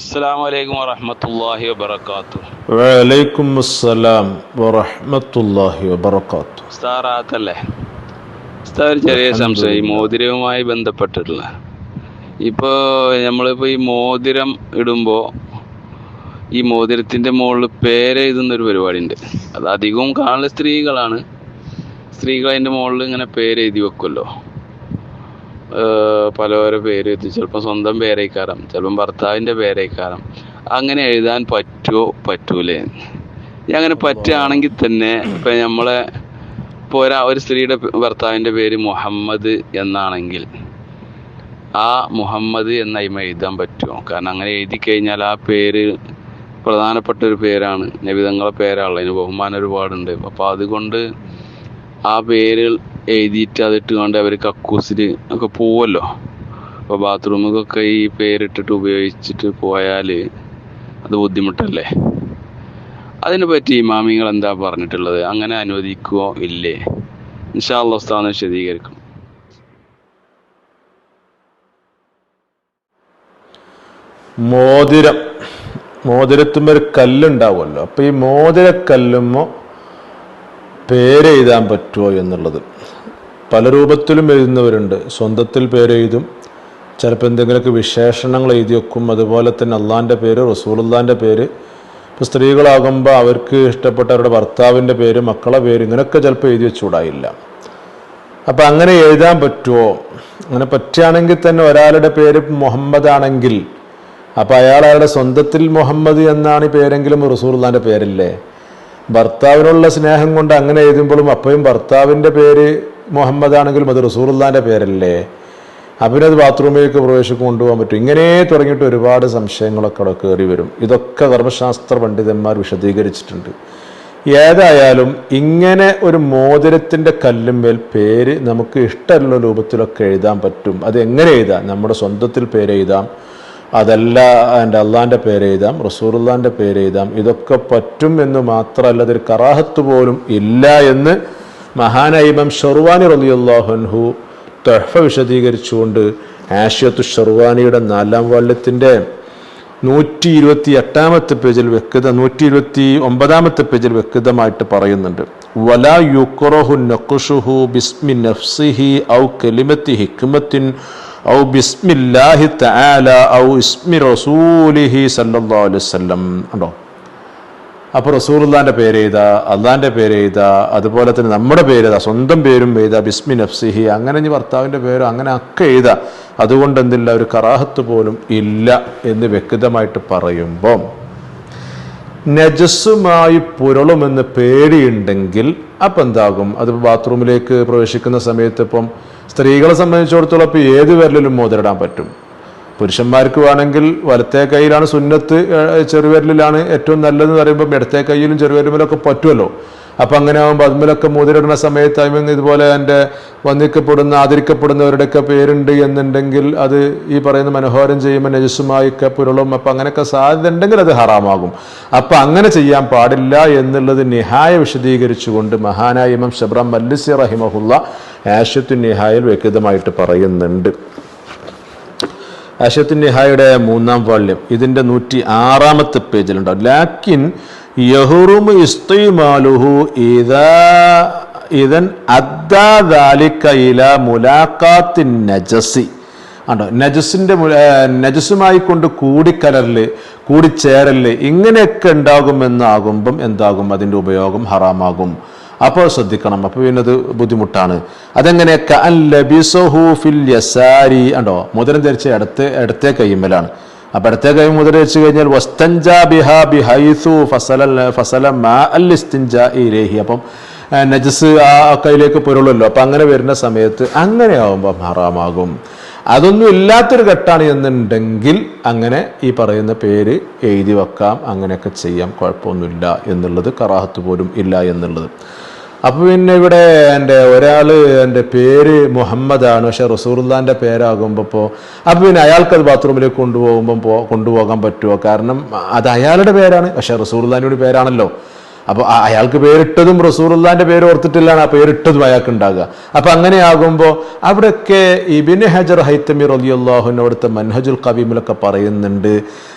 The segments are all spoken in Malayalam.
അസ്സലാമു അലൈക്കും വറഹ്മത്തുള്ളാഹി വബറകാതുഹു. വഅലൈക്കും അസ്സലാം വറഹ്മത്തുള്ളാഹി വബറകാതുഹു. ഉസ്താദല്ലേ, ഉസ്താദ് ഒരു ചെറിയ സംശയം ഈ മോതിരവുമായി ബന്ധപ്പെട്ടിട്ടുള്ള. ഇപ്പോൾ നമ്മളിപ്പോൾ ഈ മോതിരം ഇടുമ്പോൾ ഈ മോതിരത്തിൻ്റെ മുകളിൽ പേരെഴുതുന്നൊരു പരിപാടിയുണ്ട്. അത് അധികവും കാണുന്ന സ്ത്രീകളാണ്. സ്ത്രീകൾ അതിൻ്റെ മുകളിൽ ഇങ്ങനെ പേരെഴുതി വെക്കുമല്ലോ, പലവരെ പേര് എഴുതി. ചിലപ്പോൾ സ്വന്തം പേരേക്കാരം, ചിലപ്പം ഭർത്താവിൻ്റെ പേരേക്കാരം. അങ്ങനെ എഴുതാൻ പറ്റുമോ പറ്റൂലേ? അങ്ങനെ പറ്റുകയാണെങ്കിൽ തന്നെ ഇപ്പം നമ്മളെ ഇപ്പോൾ ഒരു സ്ത്രീയുടെ ഭർത്താവിൻ്റെ പേര് മുഹമ്മദ് എന്നാണെങ്കിൽ ആ മുഹമ്മദ് എന്ന അയിമ എഴുതാൻ പറ്റുമോ? കാരണം അങ്ങനെ എഴുതി കഴിഞ്ഞാൽ ആ പേര് പ്രധാനപ്പെട്ട ഒരു പേരാണ്, നബിതങ്ങളെ പേരാണല്ലോ, അതിന് ബഹുമാനം ഒരുപാടുണ്ട്. അപ്പോൾ അതുകൊണ്ട് ആ പേര് എഴുതിയിട്ട് അതിട്ട് കൊണ്ട് അവർ കക്കൂസിൽ ഒക്കെ പോവുമല്ലോ. അപ്പോൾ ബാത്റൂമിലൊക്കെ ഈ പേരിട്ടിട്ട് ഉപയോഗിച്ചിട്ട് പോയാൽ അത് ബുദ്ധിമുട്ടല്ലേ? അതിനെ പറ്റി ഇമാമിങ്ങൾ എന്താ പറഞ്ഞിട്ടുള്ളത്? അങ്ങനെ അനുവദിക്കുമോ ഇല്ലേ? ഇൻഷാ അല്ലാഹ് ഉസ്താദ് വിശദീകരിക്കും. മോതിരത്തുമ്പോൾ ഒരു കല്ലുണ്ടാവുമല്ലോ. അപ്പോൾ ഈ മോതിരക്കല്ലുമ്പോൾ പേരെഴുതാൻ പറ്റുമോ എന്നുള്ളത് പല രൂപത്തിലും എഴുതുന്നവരുണ്ട്. സ്വന്തത്തിൽ പേരെഴുതും, ചിലപ്പോൾ എന്തെങ്കിലുമൊക്കെ വിശേഷണങ്ങൾ എഴുതി വെക്കും. അതുപോലെ തന്നെ അള്ളാൻ്റെ പേര്, റസൂലുള്ളാൻ്റെ പേര്. ഇപ്പോൾ സ്ത്രീകളാകുമ്പോൾ അവർക്ക് ഇഷ്ടപ്പെട്ട അവരുടെ ഭർത്താവിൻ്റെ പേര്, മക്കളെ പേര്, ഇങ്ങനെയൊക്കെ ചിലപ്പോൾ എഴുതി വെച്ചുകൂടായില്ല. അപ്പം അങ്ങനെ എഴുതാൻ പറ്റുമോ? അങ്ങനെ പറ്റുകയാണെങ്കിൽ തന്നെ ഒരാളുടെ പേര് മുഹമ്മദ് ആണെങ്കിൽ അപ്പോൾ അയാളുടെ സ്വന്തത്തിൽ മുഹമ്മദ് എന്നാണ് ഈ പേരെങ്കിലും റസൂലുള്ളാൻ്റെ പേരല്ലേ? ഭർത്താവിനുള്ള സ്നേഹം കൊണ്ട് അങ്ങനെ എഴുതുമ്പോഴും അപ്പോഴും ഭർത്താവിൻ്റെ പേര് മുഹമ്മദ് ആണെങ്കിലും അത് റസൂലുള്ളാൻ്റെ പേരല്ലേ? അപ്പം അത് ബാത്റൂമിലേക്ക് പ്രവേശിച്ച് കൊണ്ടുപോകാൻ പറ്റും. ഇങ്ങനെ തുടങ്ങിയിട്ട് ഒരുപാട് സംശയങ്ങളൊക്കെ അവിടെ കയറി വരും. ഇതൊക്കെ കർമ്മശാസ്ത്ര പണ്ഡിതന്മാർ വിശദീകരിച്ചിട്ടുണ്ട്. ഏതായാലും ഇങ്ങനെ ഒരു മോതിരത്തിൻ്റെ കല്ലുമേൽ പേര് നമുക്ക് ഇഷ്ടമുള്ള രൂപത്തിലൊക്കെ എഴുതാൻ പറ്റും. അത് എങ്ങനെ എഴുതാം? നമ്മുടെ സ്വന്തത്തിൽ പേരെഴുതാം, അതല്ല എൻ്റെ അള്ളാൻ്റെ പേരെഴുതാം, റസൂലുള്ളാൻ്റെ പേരെഴുതാം. ഇതൊക്കെ പറ്റും എന്ന് മാത്രമല്ല അതൊരു കറാഹത്ത് പോലും ഇല്ല എന്ന് മഹാനായ ഇമാം ഷർവാനി റളിയല്ലാഹു അൻഹു തുഹ്ഫ വിശദീകരിച്ചുകൊണ്ട് ആശിയത്തു ഷർവാനിയുടെ 4-ാം വാള്യത്തിൻ്റെ 128-ാമത്തെ പേജിൽ 129-ാമത്തെ പേജിൽ വ്യക്തമായിട്ട് പറയുന്നുണ്ട്. വലാ യുക്റഹു നഖ്ഷുഹു ബിസ്മി നഫ്സിഹി ഔ കലിമത്തി ഹിക്മത്തിൻ ഔ ബിസ്മില്ലാഹി തആല ഔ ഇസ്മി റസൂലിഹി സല്ലല്ലാഹു അലൈഹി വസല്ലം. ഉണ്ടോ? അപ്പോൾ റസൂലുള്ളാൻ്റെ പേര് എഴുതാ, അള്ളാൻ്റെ പേര് എഴുതാ, അതുപോലെ തന്നെ നമ്മുടെ പേര് എഴുതാ, സ്വന്തം പേരും എഴുതാ, ബിസ്മി നഫ്സിഹി, അങ്ങനെ ഇനി ഭർത്താവിൻ്റെ പേരോ അങ്ങനെ ഒക്കെ എഴുതാ. അതുകൊണ്ട് എന്തില്ല, ഒരു കറാഹത്ത് പോലും ഇല്ല എന്ന് വ്യക്തമായിട്ട് പറയുമ്പോൾ നജസ്സുമായി പുരളുമെന്ന് പേടിയുണ്ടെങ്കിൽ അപ്പം എന്താകും? അത് ബാത്റൂമിലേക്ക് പ്രവേശിക്കുന്ന സമയത്ത് ഇപ്പം സ്ത്രീകളെ സംബന്ധിച്ചിടത്തോളം ഇപ്പോൾ ഏത് വിരലിലും മോതിരിടാൻ പറ്റും. പുരുഷന്മാർക്ക് വേണമെങ്കിൽ വലത്തെ കൈയിലാണ് സുന്നത്ത്, ചെറുവിരലിലാണ് ഏറ്റവും നല്ലതെന്ന് പറയുമ്പോൾ ഇടത്തെ കൈയിലും ചെറുവിരലിലൊക്കെ പറ്റുമല്ലോ. അപ്പം അങ്ങനെ ആകുമ്പോൾ അതുമേലൊക്കെ മോതിരിടുന്ന സമയത്ത് അതിന് ഇതുപോലെ എൻ്റെ വന്ദിക്കപ്പെടുന്ന ആദരിക്കപ്പെടുന്നവരുടെയൊക്കെ പേരുണ്ട് എന്നുണ്ടെങ്കിൽ അത് ഈ പറയുന്ന മനോഹരം ചെയ്യുമ്പോൾ നജസ്സുമായൊക്കെ പുരളും. അപ്പം അങ്ങനെയൊക്കെ സാധ്യത ഉണ്ടെങ്കിൽ അത് ഹറാമാകും. അപ്പം അങ്ങനെ ചെയ്യാൻ പാടില്ല എന്നുള്ളത് നിഹായ വിശദീകരിച്ചുകൊണ്ട് മഹാനായ ഇമാം ശബ്രാൻ മല്ലിസി റഹിമഹുല്ല ആശിയത്തു നിഹായിൽ വ്യക്തമായിട്ട് പറയുന്നുണ്ട്. ആശിയത്തു നിഹായുടെ 3-ാം വാള്യം ഇതിൻ്റെ 106-ാമത്തെ പേജിലുണ്ടാവും. ലാക്കിൻ യഹ്റുമു ഇസ്തിമാലുഹു ഇദൻ അദ്ദാ ദാലിക ഇലാ മുലാഖാത്തിൻ നജസി. ആണ്ടോ, നജസുമായി കൊണ്ട് കൂടിക്കലരല്, കൂടിച്ചേരല്, ഇങ്ങനെയൊക്കെ ഉണ്ടാകുമെന്നാകുമ്പം എന്താകും? അതിൻ്റെ ഉപയോഗം ഹറാമാകും. അപ്പോൾ ശ്രദ്ധിക്കണം. അപ്പോൾ പിന്നെ അത് ബുദ്ധിമുട്ടാണ്. അതെങ്ങനെ? കഅല്ലബിസഹു ഫിൽ യസാരി. ഉണ്ടോ, മുദ്രം ധരിച്ച ഇടത്തെ കൈമലാണ്. അപ്പം ഇടത്തെ കൈ മുദ്ര വെച്ച് കഴിഞ്ഞാൽ വസ്തൻജാ ബിഹാ ബിഹൈസു ഫസല മാ അൽ ഇസ്തിൻജാ ഇലൈഹി. അപ്പം നജസ് ആ കൈയിലേക്ക് പുരളുമല്ലോ. അപ്പം അങ്ങനെ വരുന്ന സമയത്ത് അങ്ങനെ ആവുമ്പം ഹറാമാകും. അതൊന്നും ഇല്ലാത്തൊരു ഘട്ടമാണ് എന്നുണ്ടെങ്കിൽ അങ്ങനെ ഈ പറയുന്ന പേര് എഴുതി വെക്കാം, അങ്ങനെയൊക്കെ ചെയ്യാം, കുഴപ്പമൊന്നുമില്ല എന്നുള്ളത്, കറാഹത്ത് പോലും ഇല്ല എന്നുള്ളത്. അപ്പോൾ പിന്നെ ഇവിടെ ഒരാൾ എൻ്റെ പേര് മുഹമ്മദാണ്, പക്ഷെ റസൂലുള്ളാൻ്റെ പേരാകുമ്പോൾ അപ്പോൾ പിന്നെ അയാൾക്കത് ബാത്റൂമിലേക്ക് കൊണ്ടുപോകാൻ പറ്റുമോ? കാരണം അത് അയാളുടെ പേരാണ്, പക്ഷെ റസൂലുള്ളാൻ്റെ പേരാണല്ലോ. അപ്പോൾ അയാൾക്ക് പേരിട്ടതും റസൂലുള്ളാന്റെ പേര് ഓർത്തിട്ടില്ലാണ് ആ പേരിട്ടതും അയാൾക്ക് ഉണ്ടാകുക. അപ്പൊ അങ്ങനെയാകുമ്പോൾ അവിടെയൊക്കെ ഇബ്നു ഹജർ ഹൈതമി റളിയല്ലാഹു അൻഹു അവിടുത്തെ മൻഹജുൽ ഖവീമിലൊക്കെ പറയുന്നുണ്ട്,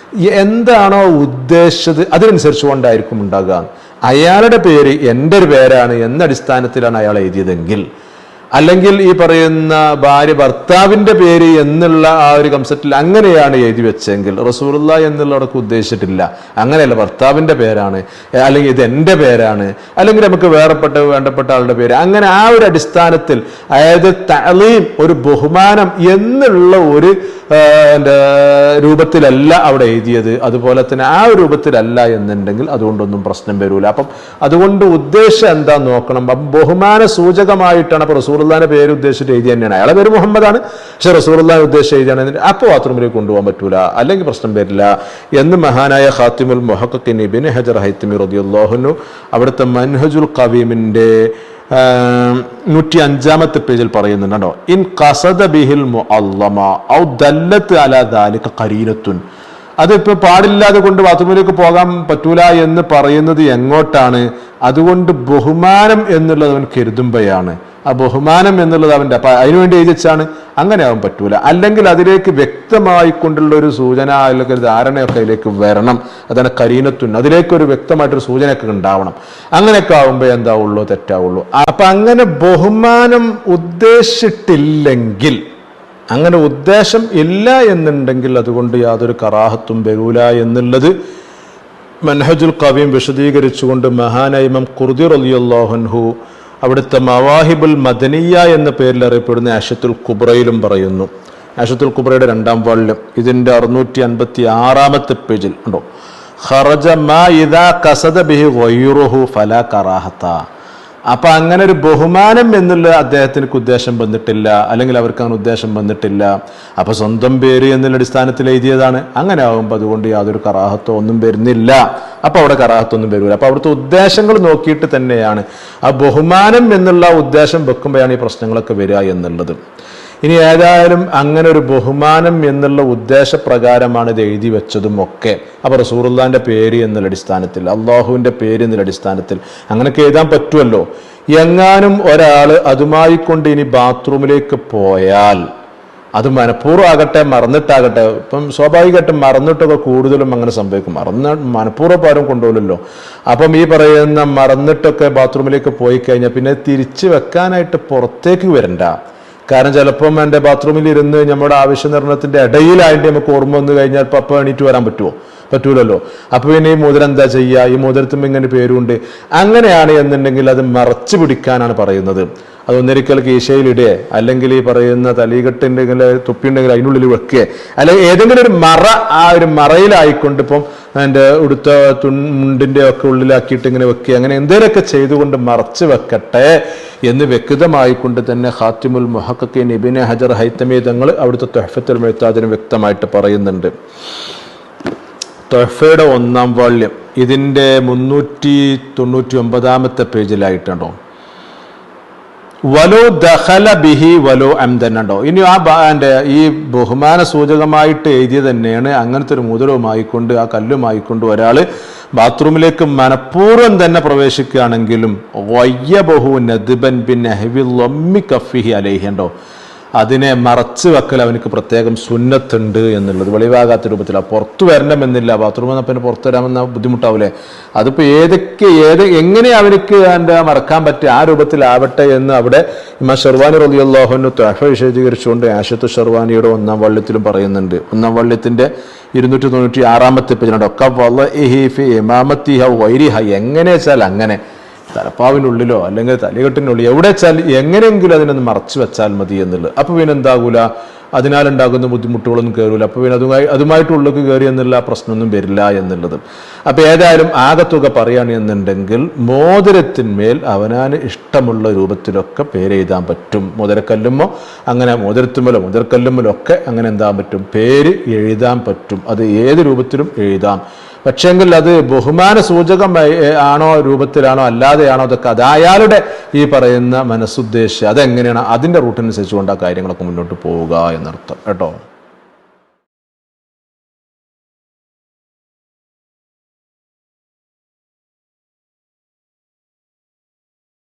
എന്താണോ ഉദ്ദേശിച്ചത് അതിനനുസരിച്ച് കൊണ്ടായിരിക്കും ഉണ്ടാകുക. അയാളുടെ പേര് എൻ്റെ ഒരു പേരാണ് എന്ന അടിസ്ഥാനത്തിലാണ് അയാൾ എഴുതിയതെങ്കിൽ, അല്ലെങ്കിൽ ഈ പറയുന്ന ഭാര്യ ഭർത്താവിൻ്റെ പേര് എന്നുള്ള ആ ഒരു കൺസെപ്റ്റിൽ അങ്ങനെയാണ് എഴുതി വെച്ചെങ്കിൽ റസൂലുള്ളാഹി എന്നുള്ളതൊക്കെ ഉദ്ദേശിച്ചിട്ടില്ല. അങ്ങനെയല്ല, ഭർത്താവിൻ്റെ പേരാണ്, അല്ലെങ്കിൽ ഇത് എൻ്റെ പേരാണ്, അല്ലെങ്കിൽ നമുക്ക് വേണ്ടപ്പെട്ട ആളുടെ പേര്, അങ്ങനെ ആ ഒരു അടിസ്ഥാനത്തിൽ, അതായത് തഅലീം, ഒരു ബഹുമാനം എന്നുള്ള ഒരു രൂപത്തിലല്ല അവിടെ എഴുതിയത്. അതുപോലെ തന്നെ ആ ഒരു രൂപത്തിലല്ല എന്നുണ്ടെങ്കിൽ അതുകൊണ്ടൊന്നും പ്രശ്നം വരൂല. അപ്പം അതുകൊണ്ട് ഉദ്ദേശം എന്താ നോക്കണം. ബഹുമാന സൂചകമായിട്ടാണ്. അപ്പൊ റസൂലുള്ളാഹിന്റെ പേര് ഉദ്ദേശിച്ചിട്ട് എഴുതി തന്നെയാണ്. അയാളെ പേര് മുഹമ്മദാണ്, പക്ഷെ റസൂലുള്ളാഹി ഉദ്ദേശിച്ച് എഴുതിയാണ്, അപ്പോൾ ബാത്റൂമിലേക്ക് കൊണ്ടുപോകാൻ പറ്റൂല, അല്ലെങ്കിൽ പ്രശ്നം വരില്ല എന്ന് മഹാനായ ഖാത്തിമുൽ മുഹഖഖീൻ ഇബ്നു ഹജർ ഹൈതമി റളിയല്ലാഹു അൻഹു അവിടുത്തെ മൻഹജുൽ ഖവീമിന്റെ 105-ാമത്തെ പേജിൽ പറയുന്നുണ്ടോ, ഇൻ ഖസദ ബിഹിൽ മുഅല്ലമ ഔ ദല്ലത്ത് അലാ ദാലിക ഖരീനത്തുൻ. അതിപ്പോ പാടില്ലാതെ കൊണ്ട് ബാത്റൂമിലേക്ക് പോകാൻ പറ്റൂല എന്ന് പറയുന്നത് എങ്ങോട്ടാണ്? അതുകൊണ്ട് ബഹുമാനം എന്നുള്ളത് അവൻ കരുതുമ്പോഴാണ്. ആ ബഹുമാനം എന്നുള്ളത് അവൻ്റെ, അപ്പൊ അതിനുവേണ്ടി എഴുതിച്ചാണ്, അങ്ങനെ ആവാൻ പറ്റൂല. അല്ലെങ്കിൽ അതിലേക്ക് വ്യക്തമായിക്കൊണ്ടുള്ള ഒരു സൂചന, അല്ലെങ്കിൽ ഒരു ധാരണയൊക്കെ അതിലേക്ക് വരണം. അതാണ് കരീനത്തുൻ, അതിലേക്കൊരു വ്യക്തമായിട്ടൊരു സൂചനയൊക്കെ ഉണ്ടാവണം. അങ്ങനെയൊക്കെ ആവുമ്പോൾ എന്താവുള്ളൂ, തെറ്റാവുള്ളൂ. അപ്പൊ അങ്ങനെ ബഹുമാനം ഉദ്ദേശിച്ചിട്ടില്ലെങ്കിൽ, അങ്ങനെ ഉദ്ദേശം ഇല്ല എന്നുണ്ടെങ്കിൽ അതുകൊണ്ട് യാതൊരു കറാഹത്തും വരൂല എന്നുള്ളത് മൻഹജുൽ ഖവീം വിശദീകരിച്ചുകൊണ്ട് മഹാനായ ഇമാം ഖുർദി റളിയല്ലാഹു അൻഹു അവിടുത്തെ മവാഹിബുൽ മദനിയ എന്ന പേരിൽ അറിയപ്പെടുന്ന ആഷത്തുൽ കുബ്രയിലും പറയുന്നു. ആഷത്തുൽ കുബ്രയുടെ 2-ാം വാള്യം ഇതിന്റെ 656-ാമത്തെ പേജിൽ ഉണ്ടോ, ഖറജ മാ ഇദാ ഖസദ ബിഹി ഗൈറുഹു ഫലാ കറാഹത. അപ്പൊ അങ്ങനെ ഒരു ബഹുമാനം എന്നുള്ള അദ്ദേഹത്തിന് ഉദ്ദേശം വന്നിട്ടില്ല, അല്ലെങ്കിൽ അവർക്ക് അങ്ങനെ ഉദ്ദേശം വന്നിട്ടില്ല, അപ്പൊ സ്വന്തം പേര് എന്നുള്ള അടിസ്ഥാനത്തിൽ എഴുതിയതാണ്. അങ്ങനെ ആകുമ്പോൾ അതുകൊണ്ട് യാതൊരു കറാഹത്തോ ഒന്നും വരുന്നില്ല. അപ്പൊ അവിടെ കറാഹത്തൊന്നും വരില്ല. അപ്പൊ അവിടുത്തെ ഉദ്ദേശങ്ങൾ നോക്കിയിട്ട് തന്നെയാണ്, ആ ബഹുമാനം എന്നുള്ള ഉദ്ദേശം വെക്കുമ്പോഴാണ് ഈ പ്രശ്നങ്ങളൊക്കെ വരിക എന്നുള്ളത്. ഇനി ഏതായാലും അങ്ങനെ ഒരു ബഹുമാനം എന്നുള്ള ഉദ്ദേശപ്രകാരമാണ് ഇത് എഴുതി വെച്ചതും ഒക്കെ. അപ്പൊ റസൂലുള്ളാഹിന്റെ പേര് എന്നുള്ള അടിസ്ഥാനത്തിൽ, അള്ളാഹുവിന്റെ പേര് എന്നുള്ള അടിസ്ഥാനത്തിൽ അങ്ങനെയൊക്കെ എഴുതാൻ പറ്റുമല്ലോ. എങ്ങാനും ഒരാള് അതുമായി കൊണ്ട് ഇനി ബാത്റൂമിലേക്ക് പോയാൽ, അത് മനഃപൂർവ്വം ആകട്ടെ മറന്നിട്ടാകട്ടെ, ഇപ്പം സ്വാഭാവികമായിട്ടും മറന്നിട്ടൊക്കെ കൂടുതലും അങ്ങനെ സംഭവിക്കും. മനഃപൂർവ്വം ആരും കൊണ്ടുപോകലല്ലോ. അപ്പം ഈ പറയുന്ന മറന്നിട്ടൊക്കെ ബാത്റൂമിലേക്ക് പോയി കഴിഞ്ഞാൽ പിന്നെ തിരിച്ചു വെക്കാനായിട്ട് പുറത്തേക്ക് വരണ്ട. കാരണം ചിലപ്പം എൻ്റെ ബാത്റൂമിൽ ഇരുന്ന് നമ്മുടെ ആവശ്യ നിർണയത്തിന്റെ ഇടയിലായിട്ട് നമുക്ക് ഓർമ്മ വന്നു കഴിഞ്ഞാൽ അപ്പം എണീറ്റ് വരാൻ പറ്റുമോ? പറ്റൂലല്ലോ. അപ്പൊ പിന്നെ ഈ മോതിരം എന്താ ചെയ്യുക? ഈ മോതിരത്തുമ്പോൾ ഇങ്ങനെ പേരുണ്ട്. അങ്ങനെയാണ് എന്നുണ്ടെങ്കിൽ അത് മറച്ചു പിടിക്കാനാണ് പറയുന്നത്. അതൊന്നൊരിക്കൽ കീശയിലിടുക, അല്ലെങ്കിൽ ഈ പറയുന്ന തലീകെട്ടിൻ്റെ തൊപ്പിയുണ്ടെങ്കിൽ അതിനുള്ളിൽ വെക്കുക, അല്ലെങ്കിൽ ഏതെങ്കിലും ഒരു മറ, ആ ഒരു മറയിലായിക്കൊണ്ട് ഇപ്പം എൻ്റെ ഉടുത്ത മുണ്ടിൻ്റെ ഒക്കെ ഉള്ളിലാക്കിയിട്ട് ഇങ്ങനെ വെക്കുക, അങ്ങനെ എന്തെങ്കിലുമൊക്കെ ചെയ്തുകൊണ്ട് മറച്ചു വെക്കട്ടെ എന്ന് വ്യക്തമായിക്കൊണ്ട് തന്നെ ഖാത്തിമുൽ മുഹഖഖീൻ ഇബ്നു ഹജർ ഹൈതമി തങ്ങൾ അവിടുത്തെ തുഹ്ഫത്തുൽ മുഅ്താദിന് വ്യക്തമായിട്ട് പറയുന്നുണ്ട്. തുഹ്ഫയുടെ 1-ാം വാള്യം ഇതിൻ്റെ 399-ാമത്തെ പേജിലായിട്ടുണ്ടോ, വലോ ദഖല ബിഹി വലോ അംദൻ ഉണ്ടോ. ഇനി ഈ ബഹുമാന സൂചകമായിട്ട് എഴുതിയത് തന്നെയാണ്. അങ്ങനത്തെ ഒരു മോതിരവുമായിക്കൊണ്ട്, ആ കല്ലുമായിക്കൊണ്ട് ഒരാൾ ബാത്റൂമിലേക്ക് മനഃപൂർവ്വം തന്നെ പ്രവേശിക്കുകയാണെങ്കിലും വയ്യബഹു നദ്ബൻ ബിൻ നഹ്വി ലമ്മി കഫിഹി അലൈഹി ഉണ്ടോ, അതിനെ മറച്ചു വെക്കൽ അവനക്ക് പ്രത്യേകം സുന്നത്തുണ്ട് എന്നുള്ളത്, വെളിവാകാത്ത രൂപത്തിൽ. പുറത്തു വരണമെന്നില്ല, ബാത്റൂമിൽ നിന്ന് പിന്നെ പുറത്തു വരാമെന്ന ബുദ്ധിമുട്ടാവില്ലേ. അതിപ്പോൾ എങ്ങനെ അവർക്ക് അതിൻ്റെ മറക്കാൻ പറ്റുക, ആ രൂപത്തിലാവട്ടെ എന്ന് അവിടെ ഇമാം ഷർവാനി റളിയല്ലാഹു അൻഹു തുഹ്ഫ വിശദീകരിച്ചുകൊണ്ട് ആശത്തു ഷർവാനിയുടെ 1-ാം വാള്യത്തിലും പറയുന്നുണ്ട്. 1-ാം വാള്യത്തിന്റെ 296-ാമത്തെ പേജിലുണ്ട്. എങ്ങനെ വെച്ചാൽ അങ്ങനെ തലപ്പാവിനുള്ളിലോ അല്ലെങ്കിൽ തലകെട്ടിനുള്ളിൽ എവിടെ വെച്ചാൽ എങ്ങനെയെങ്കിലും അതിനൊന്ന് മറച്ചു വെച്ചാൽ മതി എന്നുള്ളത്. അപ്പൊ പിന്നെ എന്താകൂല, അതിനാലുണ്ടാകുന്ന ബുദ്ധിമുട്ടുകളൊന്നും കയറൂല. അപ്പൊ പിന്നെ അതുമായിട്ട് ഉള്ളിലേക്ക് കയറി എന്നുള്ള പ്രശ്നമൊന്നും വരില്ല എന്നുള്ളത്. അപ്പൊ ഏതായാലും ആകത്തുക പറയുകയാണ് എന്നുണ്ടെങ്കിൽ മോതിരത്തിന്മേൽ അവനാന് ഇഷ്ടമുള്ള രൂപത്തിലൊക്കെ പേരെഴുതാൻ പറ്റും. മോതിരക്കല്ലുമോ അങ്ങനെ മോതിരക്കല്ലുമ്മലോ ഒക്കെ അങ്ങനെ എന്താൻ പറ്റും, പേര് എഴുതാൻ പറ്റും. അത് ഏത് രൂപത്തിലും എഴുതാം. പക്ഷെങ്കിൽ അത് ബഹുമാന സൂചകം ആണോ രൂപത്തിലാണോ അല്ലാതെയാണോ, അതൊക്കെ അത് അയാളുടെ ഈ പറയുന്ന മനസ്സുദ്ദേശിച്ച് അതെങ്ങനെയാണ് അതിൻ്റെ റൂട്ടിനനുസരിച്ച് കൊണ്ട് ആ കാര്യങ്ങളൊക്കെ മുന്നോട്ട് പോവുക എന്നർത്ഥം കേട്ടോ.